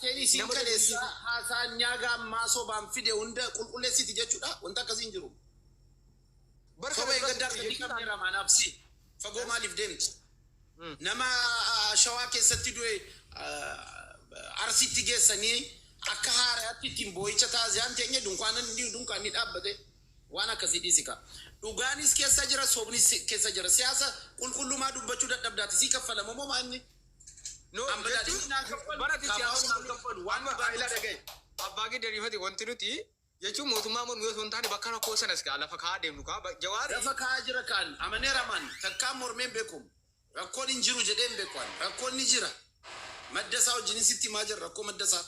Keni si kaleessa haasaa nyaagaa maasoo baan fide hunda qulqulleessiti jechuudha. Wanta akkasiin jiru. Sobee gaddaa kan kamera maanaafsi. Fagoo maaliif deemti? Nama shawaa keessatti du'e arsitti geessanii akka haaraatti ittiin boo'icha taasisaan teenye dunkaanni dhaabbate waan akkasii dhiisika. Dhugaanis keessa jira, soobnis keessa jira. Siyaasa qulqullummaa dubbachuu dadhabdaati. Si kaffalama moo maanni? No, barati siyaasa kaffalu waan baay'ee dhagaye. Abbaa giddariifati wanti nuti jechuun mootummaa mormii osoo hin taane bakka rakkoo sanas gaa lafa kaa'aa deemnu kaa jawaari. Lafa kaa'aa jira kaan amaneera man takkaan mormeen beekuun rakkoon hin jiru jedheen beekuun rakkoon ni jira. Maddasaa wajjin sitti maa jira rakkoo maddasaa.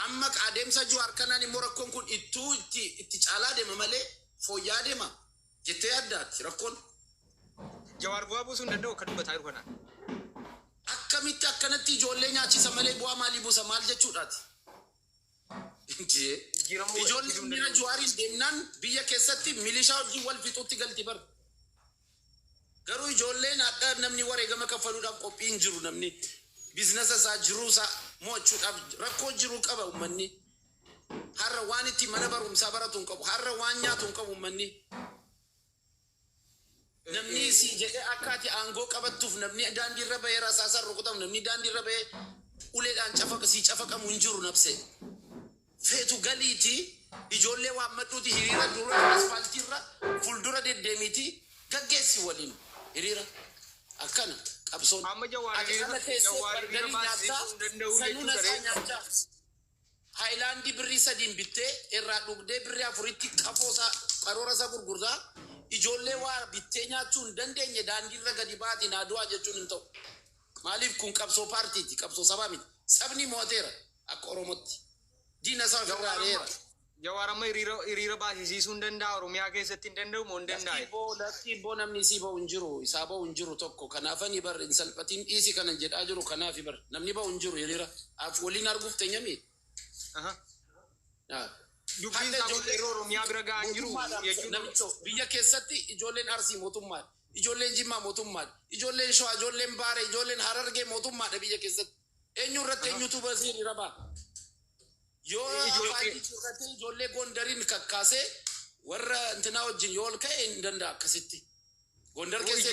Amma adeemsa Jawaar kanaan immoo rakkoon kun itti caalaa deema malee fooyya'aa deema jettee yaaddaati rakkoon. Jawaar bu'aa buusuu hin danda'u akka dubbataa jiru kanaan. Akkamitti akkanatti ijoollee nyaachisa malee bu'aa maalii buusa maal jechuudhaati? Ijoolleen Jawaariin deemnaan biyya keessatti milishaa wajjin wal fixuutti galti bar. Garuu ijoolleen adda namni wareegama kaffaluudhaaf qophii hin jiru namni biizinasa isaa jiruu isaa mo'achuudhaaf rakkoo jiruu qaba uummanni. Har'a waan itti mana barumsaa baratu hin qabu. Har'a waan nyaatu hin qabu uummanni. Namni si jedhee akka ati aangoo qabattuuf namni daandii irra bahee rasaasaan rukutamu namni daandii irra bahee uleedhaan cafaqamu hin jiru nabse. Feetu galiiti ijoollee waan madduuti hiriira dura asfaaltii irra fuuldura deddeemiiti gaggeessi waliin hiriira akkana qabsoon. Amma Jawaar nyaataa haayilaandii birrii sadiin bittee irraa dhugdee birrii afuritti qafoosaa qaroora isaa gurgurtaa. Ijoollee waa bittee nyaachuu hin dandeenye daandii irra gadi baati naadu'aa jechuun hin ta'u. Maaliif kun qabsoo paartiiti qabsoo sabaa miti. Sabni mooteera akka Oromootti. Diina isaa ofirraa dheera. Jawaar amma hiriira baasisiisuu hin danda'a Oromiyaa keessatti hin danda'u moo hin danda'e? Lafti boo namni isii ba'u hin jiru isaa ba'u hin jiru tokko kanaafanii bar hin salphatiin dhiisi kanan jedhaa jiru kanaafi bar namni ba'u hin jiru hiriira waliin arguuf teenyami. Dubbiin isaa yeroo Oromiyaa bira ga'an jiru jechuudha. Biyya keessatti ijoolleen Arsii mootummaadha. Ijoolleen Jimmaa mootummaadha. Ijoolleen Shawaa, ijoolleen Baaree, ijoolleen Harargee mootummaadha biyya keessatti. Eenyu irratti eenyutu basii hiriira ba'a? Yoo ijoollee Gondariin kakkaasee warra intinaa wajjin yoo ol ka'e hin danda'a akkasitti. Gondar keessa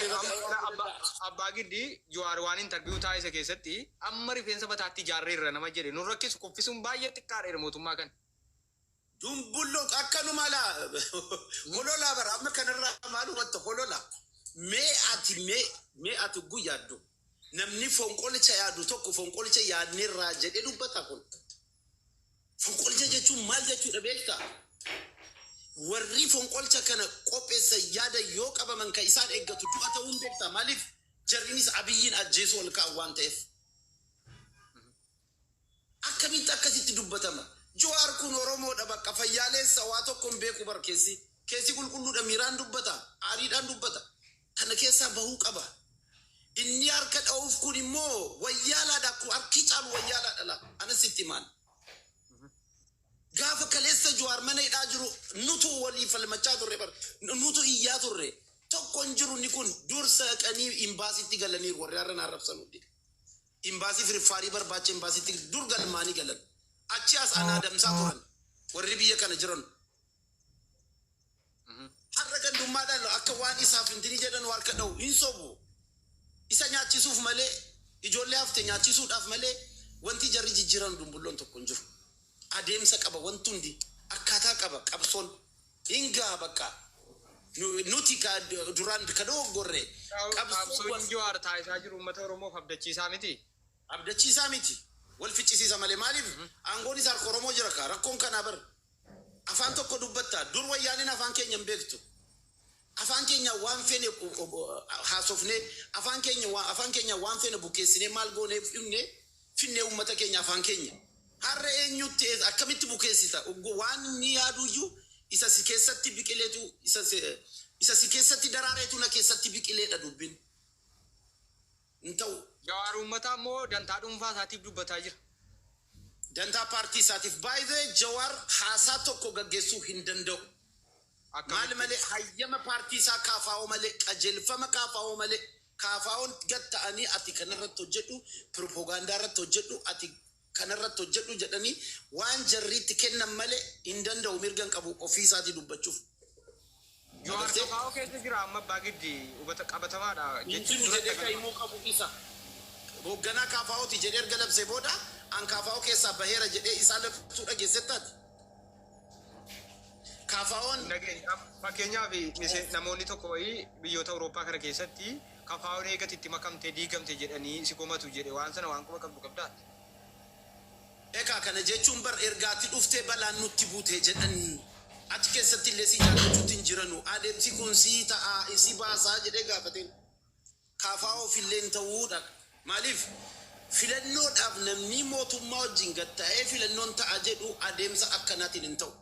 Abbaa Giddii Jawaar waan intarviiyuu taasise keessatti amma rifeensa mataatti ijaarreerra nama jedhe nu rakkisu kuffisuun baay'ee xiqqaadha mootummaa kana. Dumbulloo akkanuma laa holola bara amma kanarraa maalu wanta holola mee ati guyyaaddu namni fonqolcha yaadu tokko fonqolcha yaadneerraa jedhee dubbata kun fonqolcha jechuun maal jechuudha beektaa warri fonqolcha kana qopheessa yaada yoo qabaman kan isaan eeggatu du'a ta'uun beektaa maaliif jarrinis abiyyiin ajjeesuu ol ka'an waan ta'eef akkamitti akkasitti dubbatama. Jawaar kun Oromoodha bakka fayyaalessa waa tokkoon beeku bar keessi qulqulluudha miiraan dubbata aariidhaan dubbata kana keessaa bahuu qaba inni harka dha'uuf kun immoo wayyaalaadha harki caalu wayyaalaadha anas itti maal gaafa kaleessa Jawaar mana hidhaa jiru nutu walii falmachaa turre bar nutu iyyaa turre tokkoon jiru ni kun dursa qanii imbaasitti galanii warri har'an arrabsanuudhi imbaasii firfaarii barbaacha imbaasitti dur galmaanii galan. Achi as ana adamsaa turan warri biyya kana jiran. Har'a gandummaadhaan akka waan isaaf hintini jedhan harka dha'u hin sobu. Isa nyaachisuuf malee ijoollee hafte nyaachisuudhaaf malee wanti jarri jijjiiran dumbulloon tokko hin jiru. Adeemsa qaba wanti hundi akkaataa qaba qabsoon hingaa bakka nuti duraan ka dogoggorre qabsoon Jawaar taasisaa jiru uummata Oromoof abdachiisaa miti. Abdachiisaa miti. Wal ficcisiisa malee maaliif aangoon isaa Oromoo jira kaa rakkoon kanaa bar afaan tokko dubbatta dur wayyaaniin afaan keenya hin beektu afaan keenya waan feene haasofne afaan keenya waan feene bukeessine maal goone finne uummata keenya afaan keenya har'a eenyutti akkamitti bukeessita waan ni yaaduyyuu isa si keessatti biqileetu isa si keessatti daraareetu na keessatti biqileedha dubbin hin ta'u. Jawaar uummataa immoo dantaa dhuunfaa isaatiif dubbataa jira. Dantaa paartii isaatiif baay'ee Jawaar haasaa tokko gaggeessuu hin danda'u. Maal malee hayyama paartii isaa kaafaa'oo malee qajeelfama kaafaa'oo malee kaafaa'oon gad ta'anii ati kanarratti hojjedhu piroopaagaandaa irratti hojjedhu ati kanarratti hojjedhu jedhanii waan jarriitti kennan malee hin danda'u mirgan qabu ofii isaatii dubbachuuf. Jawaar kafaa'oo keessa jira amma abbaa giddi hubata qabatamaadha jechuun jedhee kan himuu qabu isa. Hoogganaa kaafaa'ooti jedhee erga labsee booda an kaafaa'oo keessaa baheera jedhee isaa labsuu dhageessettaati. Kaafaa'oon fakkeenyaaf namoonni tokko wayii biyyoota Awurooppaa kana keessatti kafaa'oon eegatti itti makamtee diigamte jedhanii si komatu jedhe waan sana waan kuma qabdu qabdaa. Egaa kana jechuun bar ergaatti dhuftee balaan nutti buute jedhanii achi keessatti illee si jaallachuutti hin jiranu adeemsi kun sii ta'a isi baasaa jedhee gaafateen kaafaa'oof illee hin ta'uudha. Maaliif filannoodhaaf namni mootummaa wajjin gatta'ee filannoon ta'a jedhu adeemsa akkanaatiin hin ta'u.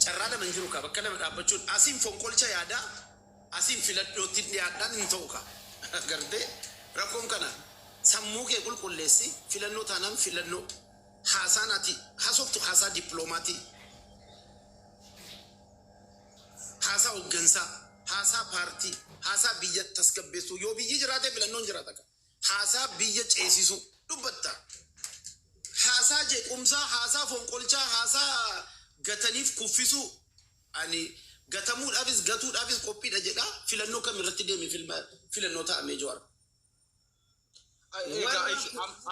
Carraa lama hin jiru kaa bakka lama dhaabbachuun asiin fonqolcha yaadaa asiin filannootti dhiyaadhaan hin ta'u kaa gartee rakkoon kana sammuu kee qulqulleessi filannoo taanaan filannoo haasaan ati haasoftu haasaa dippiloomatii haasaa hooggansaa haasaa paartii haasaa biyya tasgabbeessuu yoo biyyi jiraate filannoon jiraata haasaa biyya ceesisuu dubbatta haasaa jeequmsaa haasaa fonqolchaa haasaa gataniif kuffisuu ani gatamuudhaafis gatuudhaafis qophiidha jedha filannoo kam irratti deeme filannoo ta'amee Jawaar.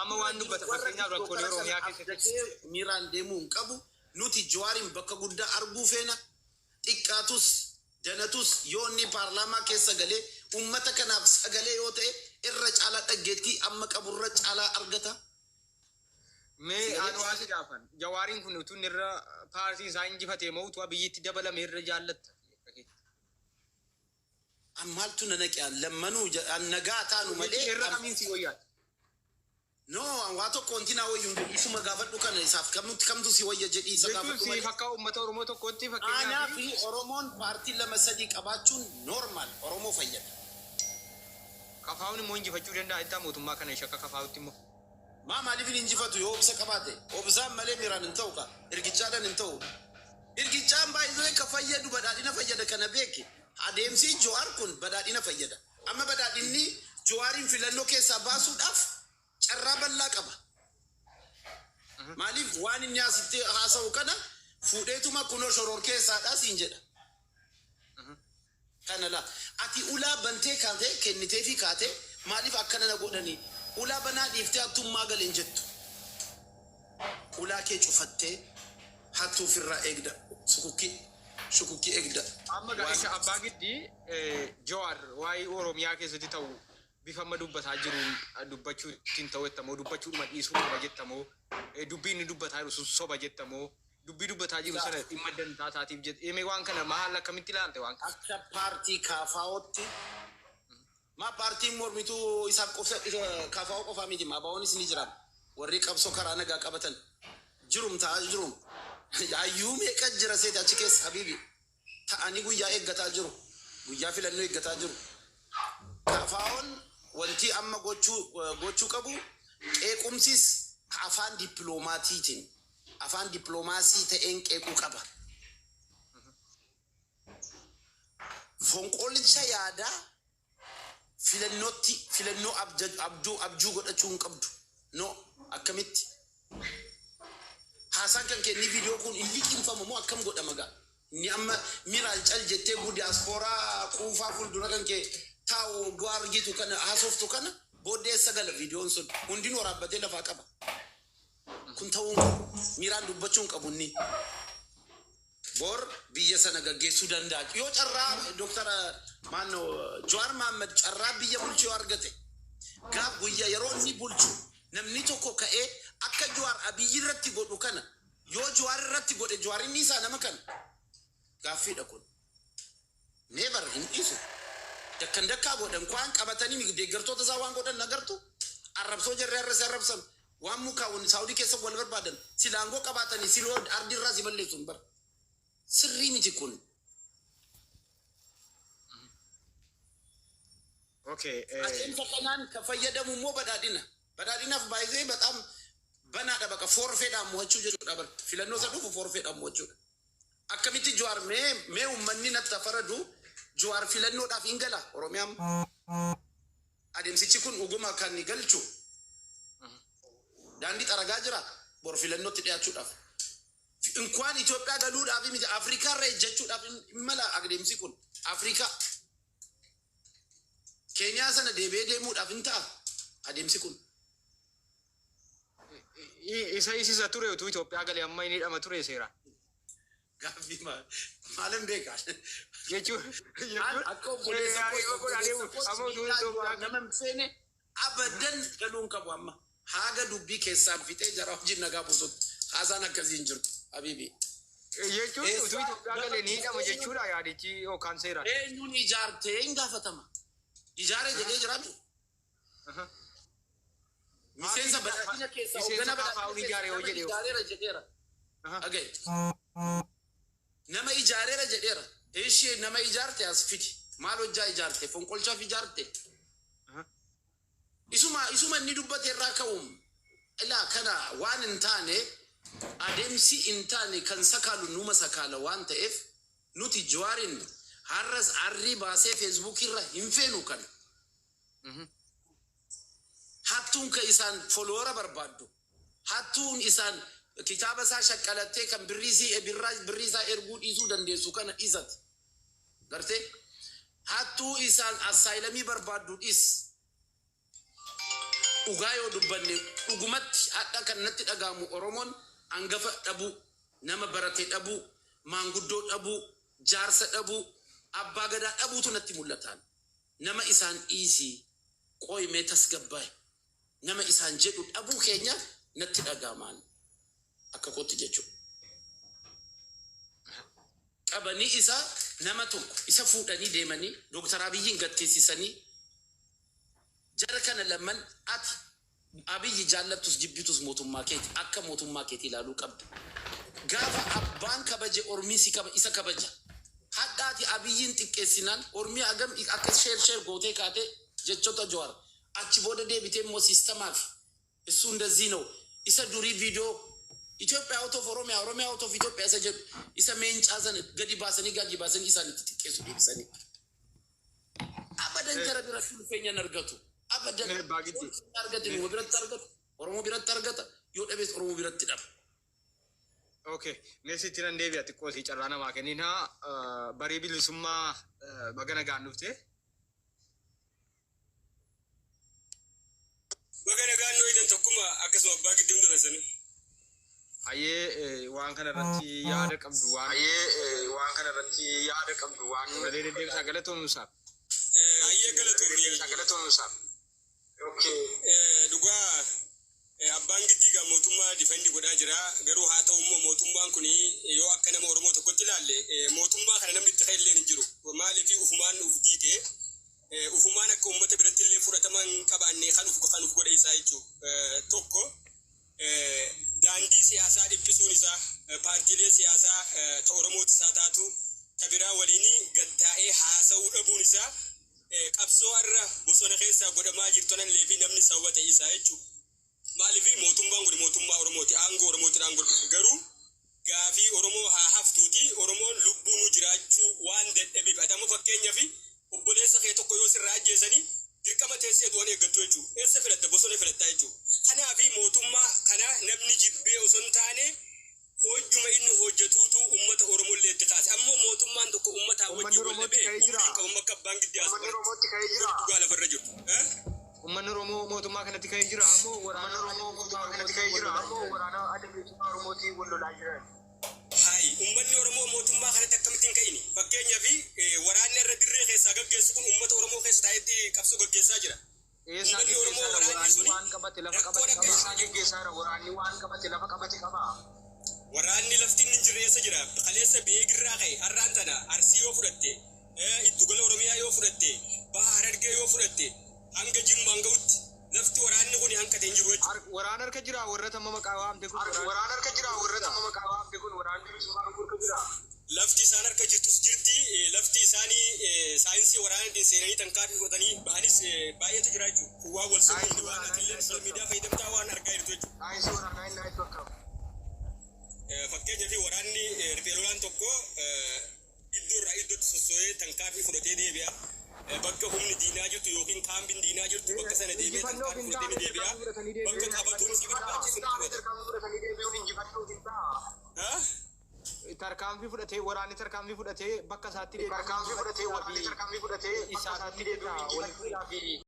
Amma waan dubbata fakkeenyaaf rakkoolee Oromiyaa keessatti miiraan deemuu hin qabu nuti Jawaarin bakka guddaa arguu feena xiqqaatus danatus yoo inni paarlaamaa keessa galee ummata kanaaf sagalee yoo ta'e irra caalaa dhaggeettii amma qaburra caalaa argata. Mee hawaasi gaafan Jawaariin kun utuu irra paartii isaa injifatee moo utuu biyyitti dabalame irra jaallatta. Ammaaltu nanaqiyaan lammanuu nagaa taanu malee irra kamiin si wayyaa. No, waa tokko wantinaa wayyuun isuma gaafadhu kana isaaf kamtu si wayya jedhii isa gaafadhu malee. Fakkaa uummata Oromoo tokkotti fakkeenyaaf. Aanaa fi Oromoon paartii lama sadii qabaachuun normaal Oromoo fayyada. Kafaa'uun immoo injifachuu danda'a itti mootummaa kana shakka kafaa'utti immoo. Maaliif hin injifatu yoo obsa qabaate obsaan malee miiraan hin ta'u ka ergichaadhaan hin ta'u. Ergichaan baay'ee ka fayyadu badhaadhina fayyada kana beeki. Adeemsi Jawaar kun badhaadhina fayyada. Amma badhaadhinni Jawaariin filannoo keessaa baasuudhaaf carraa bal'aa qaba. Maaliif waan inni asitti haasa'u kana fuudheetuma kunoo shoror keessaadhaa siin jedha. Kana laa ati ulaa bantee kaatee kennitee fi kaatee maaliif akkana na godhanii ulaa banaa dhiiftee hattummaa galeen jettu. Ulaa kee cufattee hattuuf irraa eegda shukukkii eegda. Amma gaa'isha abbaa giddii Jawaar waa'ee Oromiyaa keessatti ta'u bifa amma dubbataa jiruun dubbachuutiin ta'ettamoo dubbachuudhuma dhiisuu qaba jettamoo dubbiin inni dubbataa jiru sun soba jettamoo dubbii dubbataa jiru sana dhimma dantaa taatiif jette eemee waan kana maal akkamitti ilaalte waan kana. Akka paartii kaafaa'ootti maa paartiin mormituu isaaf kaafaa'oo qofaa miti maabaa'oonis ni jiran warri qabsoo karaa nagaa qabatan jirum ta'aa jirum ayyuu meeqa jira seeti achi keessa habiibi ta'anii guyyaa eeggataa jiru guyyaa filannoo eeggataa jiru. Kaafaa'oon wanti amma gochuu qabu qeequmsis afaan dippiloomaatiitiin afaan dippiloomaasii ta'een qeequu qaba. Fonqolcha yaadaa filannoo abjuu godhachuu hin qabdu. No akkamitti haasaan kan kenni viidiyoo kun inni qinfamu moo akkam godhama gaa ni amma miraal cal jettee guddi diaaspooraa quufaa fuuldura kan kee taa'u du'a argitu kana haasoftu kana booddee sagala viidiyoon sun hundinuu waraabbatee lafaa qaba. Kun ta'uu miraan dubbachuun qabu inni bor biyya sana gaggeessuu danda'a. Yoo carraa Dooktara Jawaar Mohaammed carraa biyya bulchuu yoo argate gaaf guyyaa yeroo inni bulchu namni tokko ka'ee akka Jawaar Abiyyi irratti godhu kana yoo Jawaar irratti godhe Jawaar inni isaa nama kana gaaffiidha kun. Never hin dhiisu. Dakkan dakkaa godhan kwaan qabatanii deeggartoota isaa waan godhan nagartu arrabsoo jarree arrasee arrabsan waan mukaawwan Saawudii keessa wal barbaadan silaangoo qabaatanii siloo ardiirraa si balleessuun bara sirrii miti kun. Adeemsa kanaan kan fayyadamu immoo badhaadhinaaf baay'ee bataam banaadha bakka forfeedhaan mo'achuu jechuudha bara filannoo isa dhufu forfeedhaan mo'achuudha. Akkamitti Jawaar mee uummanni natti faradu Jawaar filannoodhaaf hin gala Oromiyaan adeemsichi kun dhuguma kan galchu daandii xaragaa jira bor filannootti dhiyaachuudhaaf inkwaan Itoophiyaa galuudhaaf miti Afrikaa irra ejjechuudhaaf mala adeemsi kun Afrikaa Keenyaa sana deebi'ee deemuudhaaf hin ta'a adeemsi kun. isa ture utuu Itoophiyaa galee amma inni dhama ture seera. Gaaffii maalan beekaa jechuun akka obboleessa nama seene abadan galuun qabu amma haga dubbii keessaan fixee jara wajjin nagaa buusutti haasaan akkasii hin jiru habiibi. Jechuun utuu Itoophiyaa galee ni dhama jechuudha yaadichi yookaan seera. Eenyuun ijaartee hin gaafatama. Ijaaree jedhee jiraatu. Miseensa badhaadhina keessaa hoggana badhaadhina ijaareera jedheera. Agay. Nama ijaareera jedheera. Ishee nama ijaarte as fidi. Maal hojjaa ijaarte? Fonqolchaaf ijaarte. Isuma inni dubbate irraa ka'uun. Ilaa kana waan hin taane adeemsi hin taane kan sakaalu numa sakaala waan ta'eef nuti Jawaarin har'as arrii baasee Facebook irra hin feenu kana. Hattuun ka isaan follower barbaaddu. Hattuun isaan kitaaba isaa shakkalattee kan birriisaa erguu dhiisuu dandeessu kana dhiisati. Gartee hattuu isaan assaayilamii barbaaddu dhiis. Dhugaa yoo dubbanne dhugumatti hadha kan natti dhagaamu Oromoon hangafa dhabuu, nama barate dhabuu, maanguddoo dhabuu, jaarsa dhabuu, abbaa gadaa dhabuutu natti mul'atan. Nama isaan dhiisii qooyimee tasgabbaa'e. Nama isaan jedhu dhabuu keenya natti dhagaamaan akka kootti jechuudha. Qabanii isaa nama tokko isa fuudhanii deemanii Dooktar Abiyyiin gatteessisanii jara kana lamaan ati Abiyyi jaallattus jibbitus mootummaa keeti akka mootummaa keeti ilaaluu qabda. Gaafa abbaan kabaje ormii si kaba isa kabaja. Hadhaati Abiyyiin xiqqeessinaan ormii agam akka sheer gootee kaatee jechoota Jawaar. Achi booda deebitee immoo siistamaaf እሱ እንደዚህ ነው isa durii viidiyoo Itoophiyaa out of Oromiyaa out of Itoophiyaa isa jedhu isa meencaasan gadi baasanii isaanitti xiqqeessu deebisanii abadan jara bira dhufeenyaan argatu abadan argatu biratti argatu Oromoo biratti argata yoo dhabees Oromoo biratti dhaba. Okay, meesitti nan deebi'a xiqqoosii carraa namaa kennina barii bilisummaa bagana gaannufte. Bagana gaannoo idan tokkuma akkasuma abbaa gidduu dabarsani. Waan kana irratti yaada qabdu waan malee deddeebisaa galatoomsaaf. Galatoomsaaf. Okay. Dhugaa abbaan giddiigaa mootummaa difendi godhaa jira garuu haa ta'u immoo mootummaan kun yoo akka nama Oromoo tokkotti ilaalle mootummaa kana namni itti illee hin jiru. Maaliif ufumaan uf diigee ufumaan akka uummata biratti illee fudhataman qabaannee kan uf godha isaa jechuudha. Tokko daandii siyaasaa dhiphisuun isaa paartiilee siyaasaa ta Oromooti isaa taatu ta biraa waliin gattaa'ee haasa'uu dhabuun isaa qabsoo irra bosona keessaa godhamaa jirtonan leefi namni sawwa ta'e isaa jechuudha. Maaliif mootummaan kun mootummaa Oromooti aangoo Oromootiin aangoo garuu gaafii Oromoo haa haftuuti Oromoon lubbuun jiraachuu waan dadhabeef atamu fakkeenyaaf obboleessa kee tokko yoo sirraa ajjeesanii dirqama teessee du'an eeggattu jechuudha. Eessa filatta bosona filatta jechuudha. Kanaaf mootummaa kana namni jibbee osoo hin taane hojjuma inni hojjetuutu uummata Oromoo illee itti kaase. Ammoo mootummaan tokko uummataa wajjin wal dhabee qabu akka abbaan giddiyaas dhugaa lafarra jiru. Uummanni Oromoo mootummaa kanatti ka'ee jira ammoo waraana adda bilisummaa Oromootiin wal lolaa jiran. Uummanni Oromoo mootummaa kanatti akkamittiin ka'ini? Fakkeenyaaf waraanni irra dirree keessaa gaggeessu kun uummata Oromoo keessa taa'etti qabsoo gaggeessaa jira. Uummanni Oromoo waraanni waan qabate lafa qabate qaba. Waraanni lafti inni hin jirreessa jira. Kaleessa beekirraa ka'e har'aan tana Arsii yoo fudhatte Iddugala Oromiyaa yoo fudhatte Baha Harargee yoo fudhatte hanga Jimmaan ga'utti lafti waraanni kun hanqatee hin jiru jechuudha. Waraana harka jira warra tamma maqaa waamte kun waraanni bilisummaa harka jira. Lafti isaan harka jirtus jirti lafti isaanii saayinsii waraanaatiin seenanii tankaafii godhanii bahanis baay'eetu jira jechuudha. Kuwaa wal sirrii waan atiillee sooshaal miidiyaa fayyadamtaa waan argaa jirtu jechuudha. Saayinsii waraanaa inni itti akkam. Fakkeenyaaf waraanni riphee lolaan tokko iddoo irraa iddootti sossoo'ee tankaafii fudhatee deebi'a. bakka humni diinaa jirtu yookiin kaambiin diinaa jirtu bakka sana deemee tarkaanfii fudhatee ni deebi'a. Bakka qabatuun si barbaachisu ni qabata. Tarkaanfii fudhatee waraanni tarkaanfii fudhatee bakka isaatti deebi'ee isaa